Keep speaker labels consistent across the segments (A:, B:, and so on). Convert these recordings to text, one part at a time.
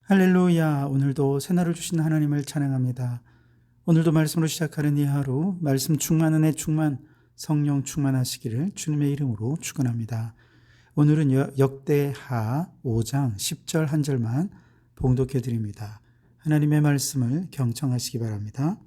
A: 할렐루야. 오늘도 새날을 주신 하나님을 찬양합니다. 오늘도 말씀으로 시작하는 이 하루, 말씀 충만, 은혜 충만, 성령 충만하시기를 주님의 이름으로 축원합니다. 오늘은 역대하 5장 10절 한 절만 봉독해 드립니다. 하나님의 말씀을 경청하시기 바랍니다.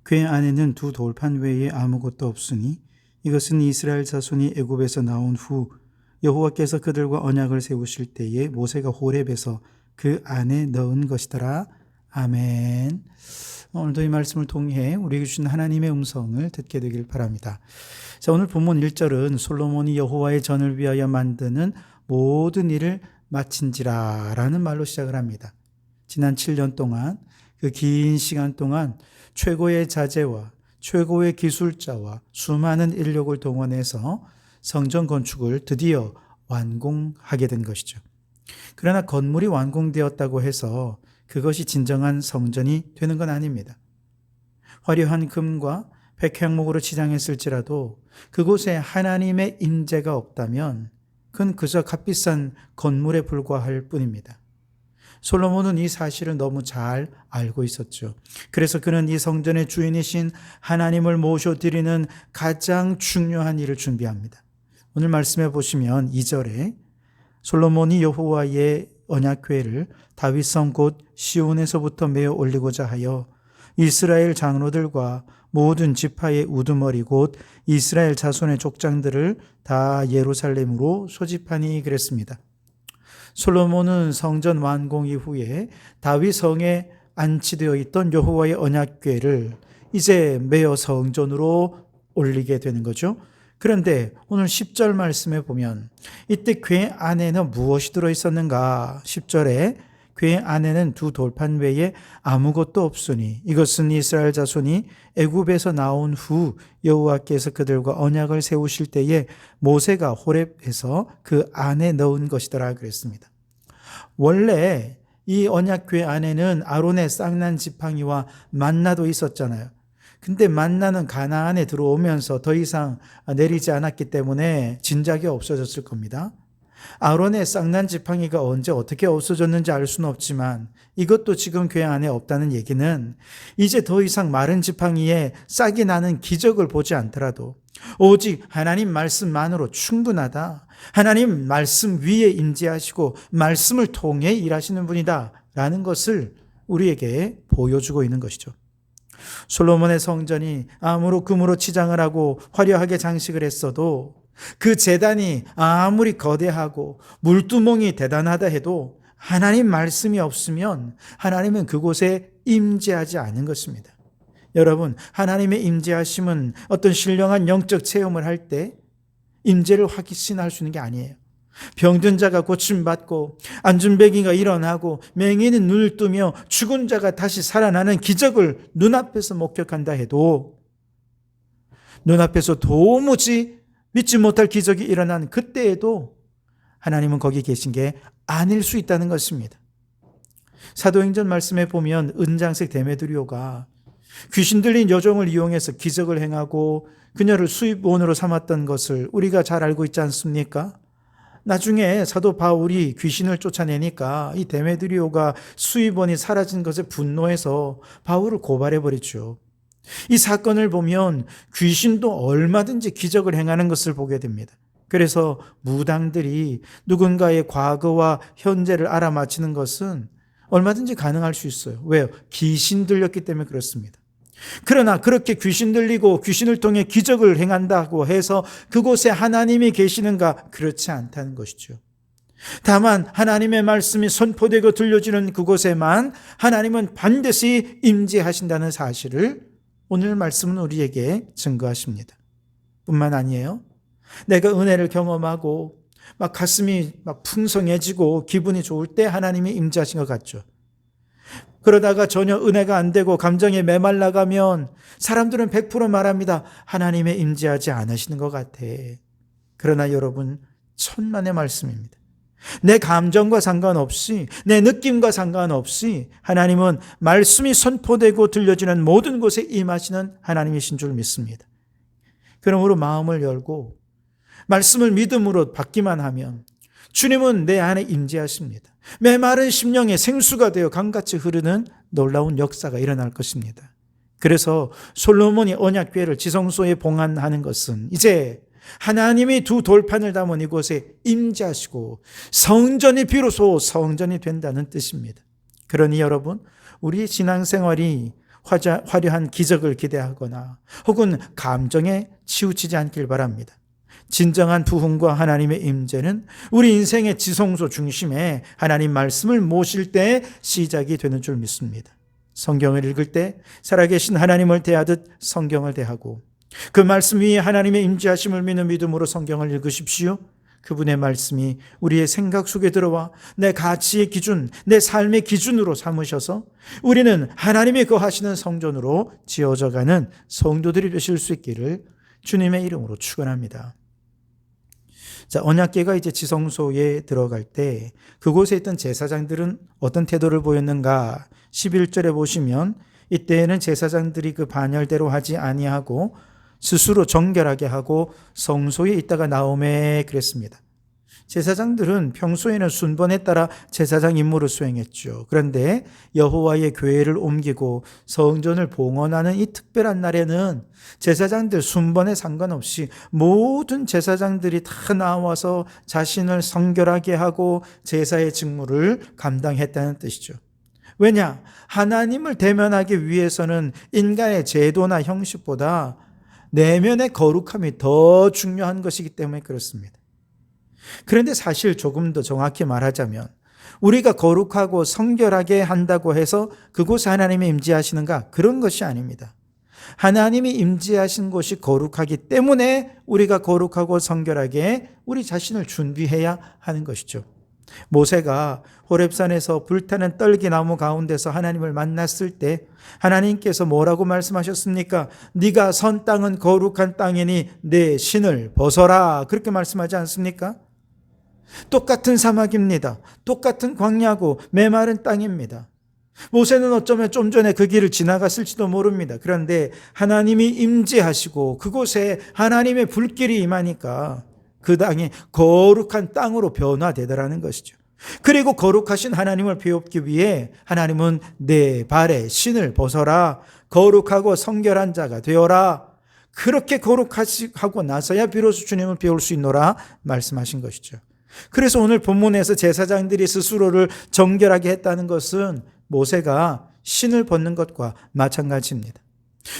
A: 궤 안에는 두 돌판 외에 아무것도 없으니 이것은 이스라엘 자손이 애굽에서 나온 후 여호와께서 그들과 언약을 세우실 때에 모세가 호렙에서 그 안에 넣은 것이더라. 아멘. 오늘도 이 말씀을 통해 우리에게 주신 하나님의 음성을 듣게 되길 바랍니다. 자, 오늘 본문 1절은 솔로몬이 여호와의 전을 위하여 만드는 모든 일을 마친지라 라는 말로 시작을 합니다. 지난 7년 동안, 그 긴 시간 동안 최고의 자재와 최고의 기술자와 수많은 인력을 동원해서 성전 건축을 드디어 완공하게 된 것이죠. 그러나 건물이 완공되었다고 해서 그것이 진정한 성전이 되는 건 아닙니다. 화려한 금과 백향목으로 치장했을지라도 그곳에 하나님의 임재가 없다면 그건 그저 값비싼 건물에 불과할 뿐입니다. 솔로몬은 이 사실을 너무 잘 알고 있었죠. 그래서 그는 이 성전의 주인이신 하나님을 모셔드리는 가장 중요한 일을 준비합니다. 오늘 말씀해 보시면 2절에 솔로몬이 여호와의 언약궤를 다윗성 곧 시온에서부터 메어 올리고자 하여 이스라엘 장로들과 모든 지파의 우두머리 곧 이스라엘 자손의 족장들을 다 예루살렘으로 소집하니 그랬습니다. 솔로몬은 성전 완공 이후에 다윗성에 안치되어 있던 여호와의 언약궤를 이제 메어 성전으로 올리게 되는 거죠. 그런데 오늘 10절 말씀에 보면 이때 궤 안에는 무엇이 들어있었는가? 10절에 궤 안에는 두 돌판 외에 아무것도 없으니 이것은 이스라엘 자손이 애굽에서 나온 후 여호와께서 그들과 언약을 세우실 때에 모세가 호렙에서 그 안에 넣은 것이더라 그랬습니다. 원래 이 언약궤 안에는 아론의 쌍난 지팡이와 만나도 있었잖아요. 근데 만나는 가나안에 들어오면서 더 이상 내리지 않았기 때문에 진작에 없어졌을 겁니다. 아론의 쌍난 지팡이가 언제 어떻게 없어졌는지 알 수는 없지만 이것도 지금 궤 안에 없다는 얘기는 이제 더 이상 마른 지팡이에 싹이 나는 기적을 보지 않더라도 오직 하나님 말씀만으로 충분하다. 하나님 말씀 위에 임재하시고 말씀을 통해 일하시는 분이다 라는 것을 우리에게 보여주고 있는 것이죠. 솔로몬의 성전이 암으로 금으로 치장을 하고 화려하게 장식을 했어도 그 제단이 아무리 거대하고 물두멍이 대단하다 해도 하나님 말씀이 없으면 하나님은 그곳에 임재하지 않은 것입니다. 여러분, 하나님의 임재하심은 어떤 신령한 영적 체험을 할 때 임재를 확신할 수 있는 게 아니에요. 병든 자가 고침받고 안준뱅이가 일어나고 맹인은 눈을 뜨며 죽은 자가 다시 살아나는 기적을 눈앞에서 목격한다 해도 눈앞에서 도무지 믿지 못할 기적이 일어난 그때에도 하나님은 거기 계신 게 아닐 수 있다는 것입니다. 사도행전 말씀에 보면 은장색 데메드리오가 귀신 들린 여종을 이용해서 기적을 행하고 그녀를 수입원으로 삼았던 것을 우리가 잘 알고 있지 않습니까? 나중에 사도 바울이 귀신을 쫓아내니까 이 데메드리오가 수입원이 사라진 것에 분노해서 바울을 고발해버리죠. 이 사건을 보면 귀신도 얼마든지 기적을 행하는 것을 보게 됩니다. 그래서 무당들이 누군가의 과거와 현재를 알아맞히는 것은 얼마든지 가능할 수 있어요. 왜요? 귀신 들렸기 때문에 그렇습니다. 그러나 그렇게 귀신 들리고 귀신을 통해 기적을 행한다고 해서 그곳에 하나님이 계시는가? 그렇지 않다는 것이죠. 다만 하나님의 말씀이 선포되고 들려지는 그곳에만 하나님은 반드시 임재하신다는 사실을 오늘 말씀은 우리에게 증거하십니다. 뿐만 아니에요. 내가 은혜를 경험하고 막 가슴이 막 풍성해지고 기분이 좋을 때 하나님이 임재하신 것 같죠. 그러다가 전혀 은혜가 안 되고 감정에 메말라가면 사람들은 100% 말합니다. 하나님의 임재하지 않으시는 것 같아. 그러나 여러분, 천만의 말씀입니다. 내 감정과 상관없이 내 느낌과 상관없이 하나님은 말씀이 선포되고 들려지는 모든 곳에 임하시는 하나님이신 줄 믿습니다. 그러므로 마음을 열고 말씀을 믿음으로 받기만 하면 주님은 내 안에 임재하십니다. 메마른 심령에 생수가 되어 강같이 흐르는 놀라운 역사가 일어날 것입니다. 그래서 솔로몬이 언약궤를 지성소에 봉안하는 것은 이제 하나님이 두 돌판을 담은 이곳에 임재하시고 성전이 비로소 성전이 된다는 뜻입니다. 그러니 여러분, 우리 신앙생활이 화려한 기적을 기대하거나 혹은 감정에 치우치지 않길 바랍니다. 진정한 부흥과 하나님의 임재는 우리 인생의 지성소 중심에 하나님 말씀을 모실 때 시작이 되는 줄 믿습니다. 성경을 읽을 때 살아계신 하나님을 대하듯 성경을 대하고 그 말씀 위에 하나님의 임재하심을 믿는 믿음으로 성경을 읽으십시오. 그분의 말씀이 우리의 생각 속에 들어와 내 가치의 기준, 내 삶의 기준으로 삼으셔서 우리는 하나님이 거하시는 성전으로 지어져가는 성도들이 되실 수 있기를 주님의 이름으로 축원합니다. 자, 언약궤가 이제 지성소에 들어갈 때 그곳에 있던 제사장들은 어떤 태도를 보였는가? 11절에 보시면 이때에는 제사장들이 그 반열대로 하지 아니하고 스스로 정결하게 하고 성소에 있다가 나오매 그랬습니다. 제사장들은 평소에는 순번에 따라 제사장 임무를 수행했죠. 그런데 여호와의 궤를 옮기고 성전을 봉헌하는 이 특별한 날에는 제사장들 순번에 상관없이 모든 제사장들이 다 나와서 자신을 성결하게 하고 제사의 직무를 감당했다는 뜻이죠. 왜냐? 하나님을 대면하기 위해서는 인간의 제도나 형식보다 내면의 거룩함이 더 중요한 것이기 때문에 그렇습니다. 그런데 사실 조금 더 정확히 말하자면 우리가 거룩하고 성결하게 한다고 해서 그곳에 하나님이 임재하시는가? 그런 것이 아닙니다. 하나님이 임재하신 곳이 거룩하기 때문에 우리가 거룩하고 성결하게 우리 자신을 준비해야 하는 것이죠. 모세가 호렙산에서 불타는 떨기나무 가운데서 하나님을 만났을 때 하나님께서 뭐라고 말씀하셨습니까? 네가 선 땅은 거룩한 땅이니 내 신을 벗어라, 그렇게 말씀하지 않습니까? 똑같은 사막입니다. 똑같은 광야고 메마른 땅입니다. 모세는 어쩌면 좀 전에 그 길을 지나갔을지도 모릅니다. 그런데 하나님이 임재하시고 그곳에 하나님의 불길이 임하니까 그 땅이 거룩한 땅으로 변화되더라는 것이죠. 그리고 거룩하신 하나님을 배웁기 위해 하나님은 내 발에 신을 벗어라, 거룩하고 성결한 자가 되어라, 그렇게 거룩하고 나서야 비로소 주님을 배울 수 있노라 말씀하신 것이죠. 그래서 오늘 본문에서 제사장들이 스스로를 정결하게 했다는 것은 모세가 신을 벗는 것과 마찬가지입니다.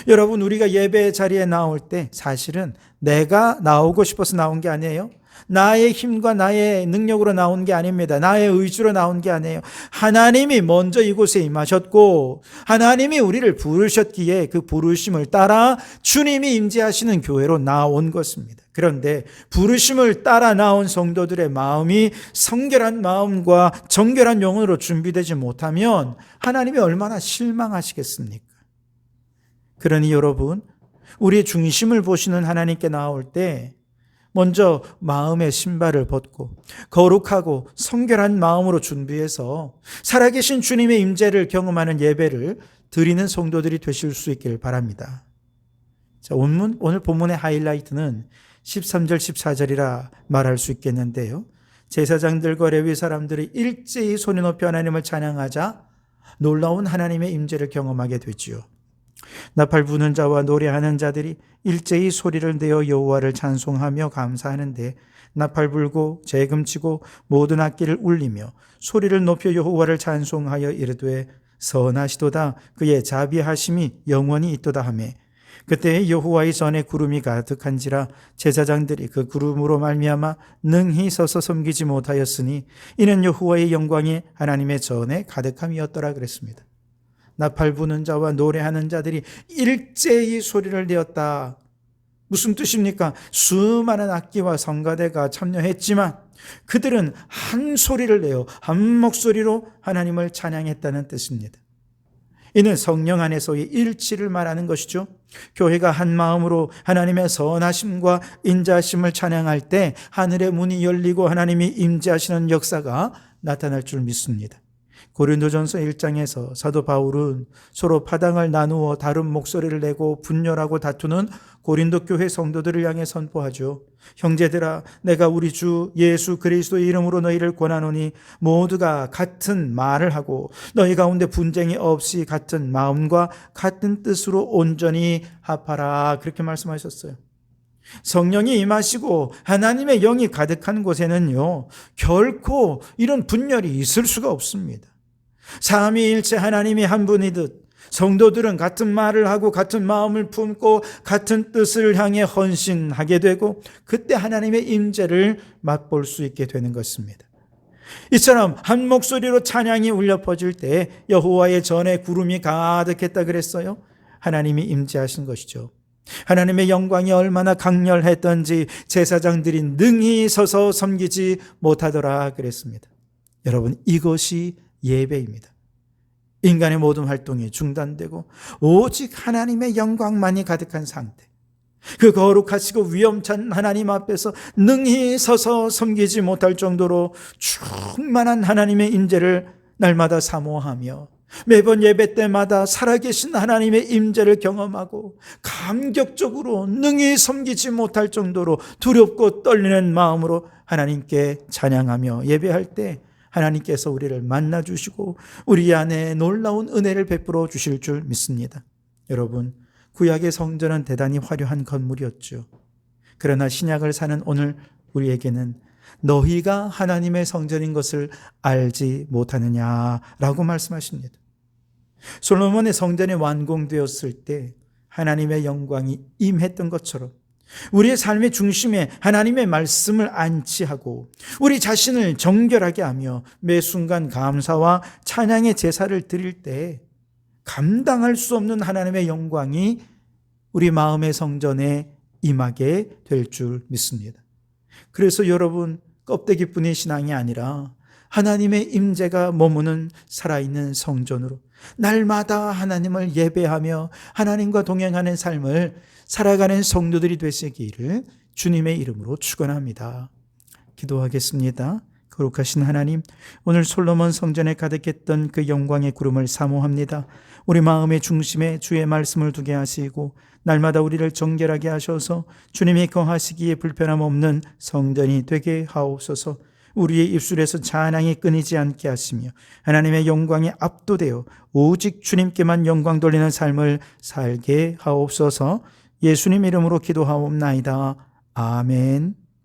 A: 여러분, 우리가 예배 자리에 나올 때 사실은 내가 나오고 싶어서 나온 게 아니에요. 나의 힘과 나의 능력으로 나온 게 아닙니다. 나의 의지로 나온 게 아니에요. 하나님이 먼저 이곳에 임하셨고 하나님이 우리를 부르셨기에 그 부르심을 따라 주님이 임재하시는 교회로 나온 것입니다. 그런데 부르심을 따라 나온 성도들의 마음이 성결한 마음과 정결한 영혼으로 준비되지 못하면 하나님이 얼마나 실망하시겠습니까? 그러니 여러분, 우리의 중심을 보시는 하나님께 나올 때 먼저 마음의 신발을 벗고 거룩하고 성결한 마음으로 준비해서 살아계신 주님의 임재를 경험하는 예배를 드리는 성도들이 되실 수 있길 바랍니다. 자, 오늘 본문의 하이라이트는 13절 14절이라 말할 수 있겠는데요. 제사장들과 레위 사람들이 일제히 손에 높여 하나님을 찬양하자 놀라운 하나님의 임재를 경험하게 되지요. 나팔 부는 자와 노래하는 자들이 일제히 소리를 내어 여호와를 찬송하며 감사하는데 나팔 불고 재금 치고 모든 악기를 울리며 소리를 높여 여호와를 찬송하여 이르되 선하시도다, 그의 자비하심이 영원히 있도다 하며 그때 여호와의 전에 구름이 가득한지라 제사장들이 그 구름으로 말미암아 능히 서서 섬기지 못하였으니 이는 여호와의 영광이 하나님의 전에 가득함이었더라 그랬습니다. 나팔 부는 자와 노래하는 자들이 일제히 소리를 내었다. 무슨 뜻입니까? 수많은 악기와 성가대가 참여했지만 그들은 한 소리를 내어 한 목소리로 하나님을 찬양했다는 뜻입니다. 이는 성령 안에서의 일치를 말하는 것이죠. 교회가 한 마음으로 하나님의 선하심과 인자하심을 찬양할 때 하늘의 문이 열리고 하나님이 임재하시는 역사가 나타날 줄 믿습니다. 고린도전서 1장에서 사도 바울은 서로 파당을 나누어 다른 목소리를 내고 분열하고 다투는 고린도 교회 성도들을 향해 선포하죠. 형제들아, 내가 우리 주 예수 그리스도의 이름으로 너희를 권하노니 모두가 같은 말을 하고 너희 가운데 분쟁이 없이 같은 마음과 같은 뜻으로 온전히 합하라. 그렇게 말씀하셨어요. 성령이 임하시고 하나님의 영이 가득한 곳에는요, 결코 이런 분열이 있을 수가 없습니다. 삼위일체 하나님이 한 분이듯 성도들은 같은 말을 하고 같은 마음을 품고 같은 뜻을 향해 헌신하게 되고 그때 하나님의 임재를 맛볼 수 있게 되는 것입니다. 이처럼 한 목소리로 찬양이 울려 퍼질 때 여호와의 전에 구름이 가득했다 그랬어요. 하나님이 임재하신 것이죠. 하나님의 영광이 얼마나 강렬했던지 제사장들이 능히 서서 섬기지 못하더라 그랬습니다. 여러분, 이것이 예배입니다. 인간의 모든 활동이 중단되고 오직 하나님의 영광만이 가득한 상태, 그 거룩하시고 위엄찬 하나님 앞에서 능히 서서 섬기지 못할 정도로 충만한 하나님의 임재를 날마다 사모하며 매번 예배 때마다 살아계신 하나님의 임재를 경험하고 감격적으로 능히 섬기지 못할 정도로 두렵고 떨리는 마음으로 하나님께 찬양하며 예배할 때 하나님께서 우리를 만나주시고 우리 안에 놀라운 은혜를 베풀어 주실 줄 믿습니다. 여러분, 구약의 성전은 대단히 화려한 건물이었죠. 그러나 신약을 사는 오늘 우리에게는 너희가 하나님의 성전인 것을 알지 못하느냐라고 말씀하십니다. 솔로몬의 성전이 완공되었을 때 하나님의 영광이 임했던 것처럼 우리의 삶의 중심에 하나님의 말씀을 안치하고 우리 자신을 정결하게 하며 매 순간 감사와 찬양의 제사를 드릴 때 감당할 수 없는 하나님의 영광이 우리 마음의 성전에 임하게 될 줄 믿습니다. 그래서 여러분, 껍데기뿐인 신앙이 아니라 하나님의 임재가 머무는 살아있는 성전으로 날마다 하나님을 예배하며 하나님과 동행하는 삶을 살아가는 성도들이 되시기를 주님의 이름으로 축원합니다. 기도하겠습니다. 거룩하신 하나님, 오늘 솔로몬 성전에 가득했던 그 영광의 구름을 사모합니다. 우리 마음의 중심에 주의 말씀을 두게 하시고 날마다 우리를 정결하게 하셔서 주님이 거하시기에 불편함 없는 성전이 되게 하옵소서. 우리의 입술에서 찬양이 끊이지 않게 하시며 하나님의 영광에 압도되어 오직 주님께만 영광 돌리는 삶을 살게 하옵소서. 예수님 이름으로 기도하옵나이다. 아멘.